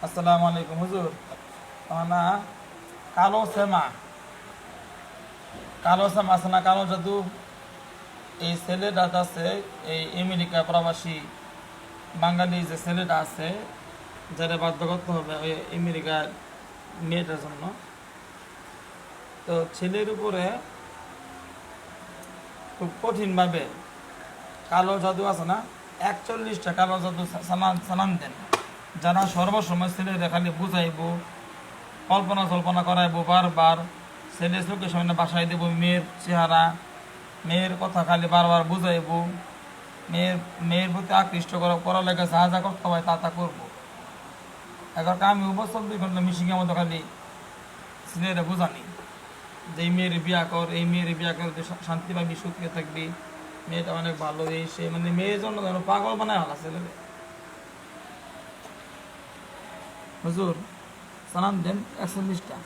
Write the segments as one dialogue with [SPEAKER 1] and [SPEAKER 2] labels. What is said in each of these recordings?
[SPEAKER 1] আসসালামু আলাইকুম হুজুর। না, কালো সেমা, কালো সেমা আছে না, কালো জাদু। এই ছেলেটা আছে, এই আমেরিকা প্রবাসী বাঙালি যে ছেলেটা আছে, যারা বাধ্য করতে হবে ওই আমেরিকার মেয়েটার জন্য। তো ছেলের উপরে খুব কঠিনভাবে কালো জাদু আছে না, 41টা কালো জাদু সানান দেন, যারা সর্বসময় ছেলেরা খালি বুঝাইবো, কল্পনা জল্পনা করাইবো বারবার। ছেলে চোখের সামনে বাসায় দেবো মেয়ের চেহারা, মেয়ের কথা খালি বারবার বুঝাইবো, মেয়ের মেয়ের প্রতি আকৃষ্ট করা লেগে যা যা করতে হয় তা তা করবো। এগারোটা আমি উপর 24 ঘন্টা মিশিংয়ের মতো খালি ছেলেরা বুঝানি যে এই মেয়ের বিয়া কর, এই মেয়ের বিয়া করে তুই শান্তি পাবি, সুখে থাকবি, মেয়েটা অনেক ভালো, এই সে মানে মেয়ের জন্য যেন পাগল বানায় হলা ছেলেদের। হুজুর সালাম দেন 41টা,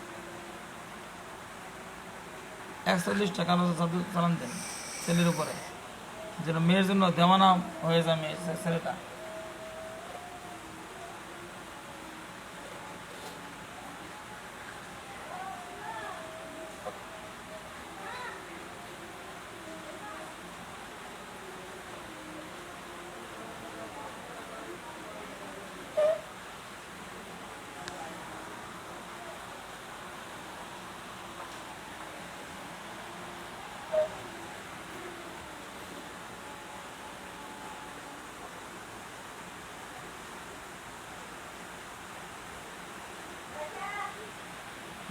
[SPEAKER 1] 41টা কালো জাদু সালাম দেন ছেলের উপরে, যেন মেয়ের জন্য দেওয়ানা হয়ে যায় মেয়ে ছেলেটা।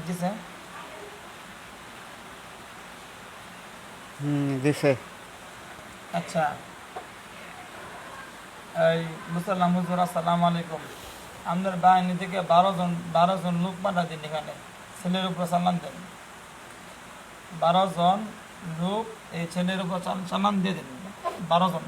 [SPEAKER 1] জি স্যার।
[SPEAKER 2] দিছে।
[SPEAKER 1] আচ্ছা, এই মুসাল্লাম হুজুর আসসালামু আলাইকুম। আমাদের বাহিনী থেকে 12জন লোক পাঠা দিন এখানে, ছেলের উপর সালাম দেন। 12জন লোক এই ছেলের উপর সালাম দিয়ে দিন, 12জন।